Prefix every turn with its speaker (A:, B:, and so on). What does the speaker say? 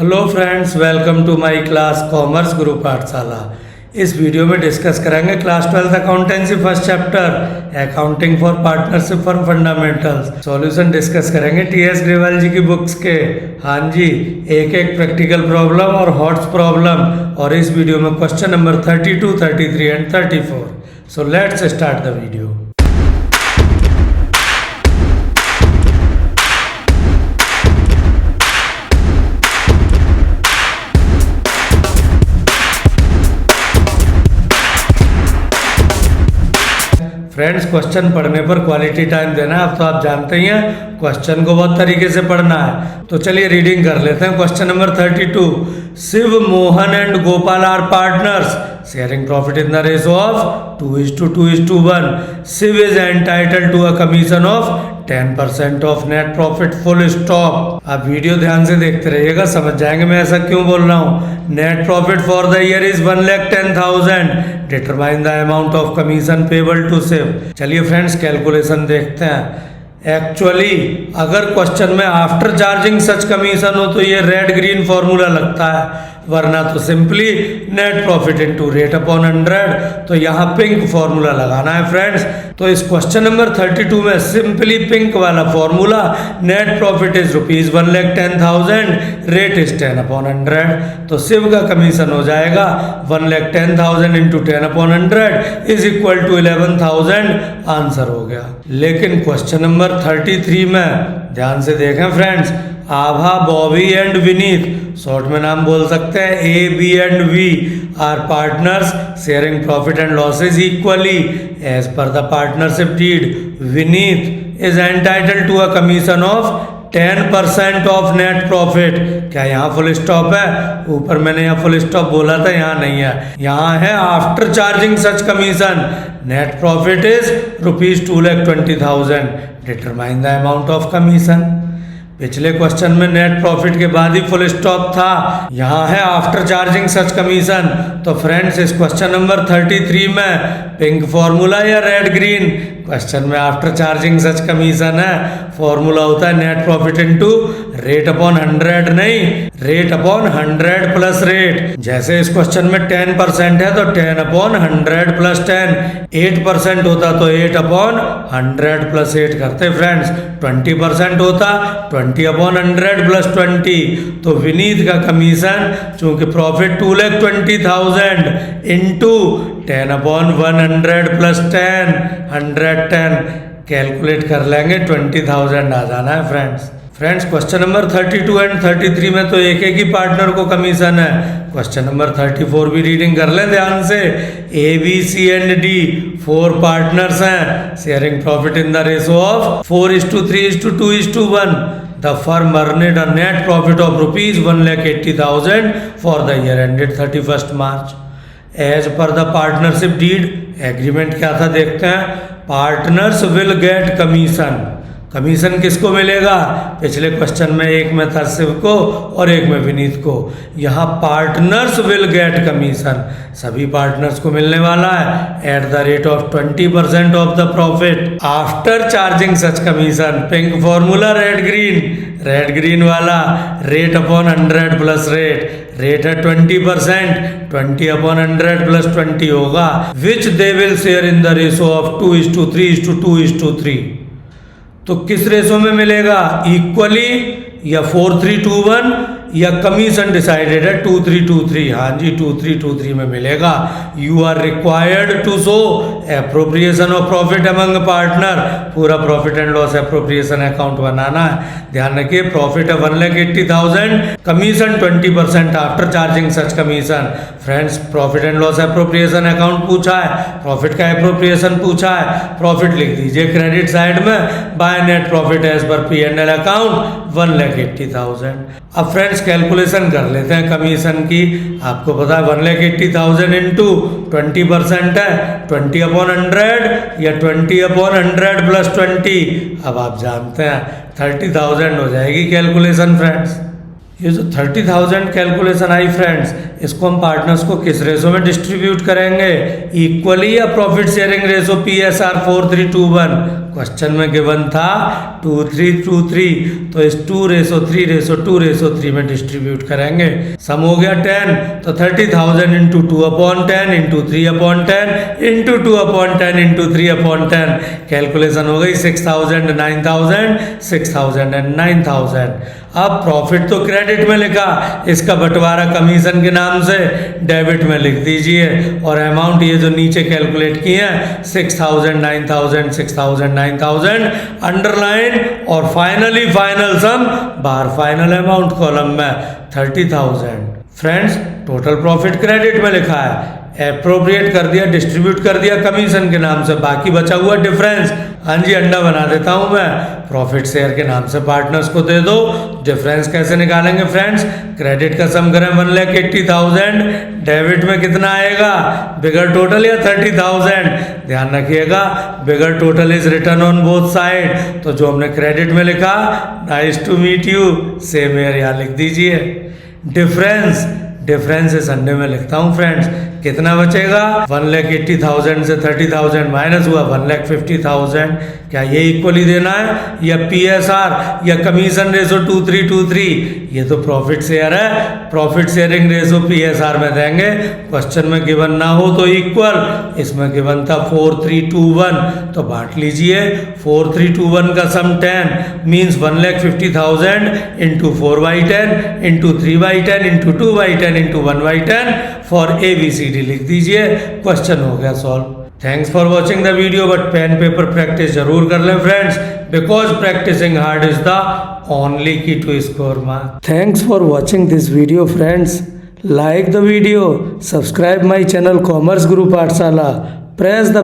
A: Hello friends, welcome to my class commerce Guru Pathshala. इस video में discuss करेंगे class 12 accountancy first chapter accounting for partnership for fundamentals. Solution discuss करेंगे TS Grewal ji की books के। हाँ जी, एक एक प्रैक्टिकल प्रॉब्लम और हॉट्स प्रॉब्लम, और इस वीडियो में question number 32, 33 and 34। So let's start the video. Friends, question पढ़ने पर क्वालिटी टाइम देना है। अब तो आप जानते ही हैं क्वेश्चन को बहुत तरीके से पढ़ना है। तो चलिए रीडिंग कर लेते हैं। Question number 32, Shiv, Mohan and Gopal are partners sharing profit in the ratio of 2:2:1। Shiv is entitled to a commission of 10% of net profit, full stop. आप वीडियो ध्यान से देखते रहिएगा, समझ जाएंगे मैं ऐसा क्यों बोल रहा हूँ। Net profit for the year is 1,10,000। Determine the amount of commission payable to Shiv. चलिए फ्रेंड्स, कैलकुलेशन देखते हैं। एक्चुअली अगर क्वेश्चन में आफ्टर चार्जिंग सच कमीशन हो तो ये रेड ग्रीन फॉर्मूला लगता है, वरना तो simply net profit into rate upon 100। तो यहाँ पिंक फॉर्मूला लगाना है फ्रेंड्स। तो इस क्वेश्चन नंबर 32 में सिंपली पिंक वाला formula, net profit is rupees 1,10,000, rate is 10 upon 100। तो शिव का कमीशन हो जाएगा 1,10,000 into 10 upon 100 is equal to 11,000। Answer हो गया। लेकिन क्वेश्चन नंबर 33 में ध्यान से देखें friends, Abha, Bobby and Vineet, short में नाम बोल सकते हैं A, B and V, are partners sharing profit and losses equally as per the partnership deed. Vineet is entitled to a commission of 10% of net profit. क्या यहाँ फुल स्टॉप है? ऊपर मैंने यहाँ फुल स्टॉप बोला था, यहाँ नहीं है। यहाँ है after charging such commission net profit is rupees 2,20,000। Determine the amount of commission. पिछले क्वेश्चन में नेट प्रॉफिट के बाद ही फुल स्टॉप था, यहाँ है आफ्टर चार्जिंग सच कमीशन। तो फ्रेंड्स, इस क्वेश्चन नंबर 33 में पिंक फॉर्मूला या रेड ग्रीन? क्वेश्चन में आफ्टर चार्जिंग सच कमीशन है, फॉर्मूला होता है net profit into rate upon 100, नहीं रेट अपॉन 100 प्लस रेट। जैसे इस क्वेश्चन में 10% है तो 10 अपॉन 100 प्लस 10। 8% होता तो 8 अपॉन 100 प्लस 8 करते फ्रेंड्स। 20% होता 20 अपॉन 100 प्लस 20। तो विनीत का कमीशन चूंकि profit 2,20,000 into 10 upon 100 plus 10, 110 calculate कर लेंगे, 20,000 आ जाना है friends. Friends, question number 32 and 33 में तो एक एक ही पार्टनर को कमीशन है। क्वेश्चन नंबर 34 भी रीडिंग कर लें ध्यान से। A, B, C and D 4 partners हैं sharing profit in the ratio of 4:3:2:1। The firm earned a net profit of rupees 1,80,000 for the year ended 31st March. As per the partnership deed, agreement क्या था देखते हैं। Partners will get commission. Commission किसको मिलेगा? पिछले question में एक में था शिव को और एक में विनीत को। यहाँ पार्टनर्स विल गेट कमीशन, सभी पार्टनर्स को मिलने वाला है at the rate of 20% of the profit after charging such commission. Pink formula red green, red green वाला rate upon 100 plus rate. Rate है 20%, 20 अपॉन 100 प्लस 20 होगा, which they will share in the ratio of 2:3:2:3। तो किस ratio में मिलेगा? Equally या 4:3:1 या commission decided है 2:3:3। हाँ जी, 2:3:3 में मिलेगा। You are required to show appropriation of profit among partner. पूरा profit and loss appropriation account बनाना है। ध्यान रखिए, प्रॉफिट है 1,80,000, commission 20% after charging such commission. Friends, profit and loss appropriation account पूछा है, प्रॉफिट का एप्रोप्रिएशन पूछा है। प्रॉफिट लिख दीजिए क्रेडिट साइड में, by net profit as per P&L account 1,80,000। अब फ्रेंड्स कैलकुलेशन कर लेते हैं कमीशन की। आपको पता है 1,80,000 इंटू 20% है 20 अपॉन 100 या 20 अपॉन 100 प्लस 20। अब आप जानते हैं 30,000 हो जाएगी कैलकुलेशन फ्रेंड्स। ये जो 30,000 कैलकुलेशन आई फ्रेंड्स, इसको हम पार्टनर्स को किस रेशो में डिस्ट्रीब्यूट करेंगे? इक्वली या profit sharing ratio PSR 4:3:1? Question में गिवन था 2-3-2-3, तो इस 2:3:2:3 में डिस्ट्रीब्यूट करेंगे। सम हो गया 10, तो 30,000 into 2/10 into 3/10 into 2/10 into 3/10, calculation हो गई 6,000, 9,000, 6,000 एंड 9,000। अब प्रॉफिट तो क्रेडिट में लिखा, इसका बंटवारा कमीशन के नाम से डेबिट में लिख दीजिए, और अमाउंट ये जो नीचे कैलकुलेट किए हैं 6,000, 9,000, 6,000, 9,000 अंडरलाइन, और फाइनली फाइनल सम बाहर फाइनल अमाउंट कॉलम में 30,000। फ्रेंड्स, टोटल प्रॉफिट क्रेडिट में लिखा है, एप्रोप्रिएट कर दिया, डिस्ट्रीब्यूट कर दिया कमीशन के नाम से, बाकी बचा हुआ डिफरेंस, हाँ जी अंडा बना देता हूं मैं, प्रॉफिट शेयर के नाम से पार्टनर्स को दे दो। डिफरेंस कैसे निकालेंगे फ्रेंड्स? क्रेडिट का सम करें 1,80,000, डेबिट में कितना आएगा, बिगर टोटल या 30,000? ध्यान रखिएगा, bigger total is return on both side, तो जो हमने क्रेडिट में लिखा nice to meet you, same here यहाँ लिख दीजिए। डिफरेंस इस अंडे में लिखता हूँ फ्रेंड्स, कितना बचेगा, 1,80,000 से 30,000 माइनस हुआ 1,50,000। क्या ये इक्वली देना है, या PSR या कमीशन रेशो 2:3:2:3? ये तो प्रॉफिट शेयर है, प्रॉफिट शेयरिंग रेशो PSR में देंगे। क्वेश्चन में गिवन ना हो तो इक्वल, इसमें गिवन था 4:3:2:1, तो बांट लीजिए। 4:3:2:1 का sum 10 means 1,50,000 into 4/10 into 3/10 into 2/10 into 1/10 for ABCD लिख दीजिए। क्वेश्चन हो गया solve. Thanks for watching the video, but pen paper practice जरूर कर लें friends, because practising hard is the only key to score marks. Thanks for watching this video friends, like the video, subscribe my channel commerce Guru Pathshala, press the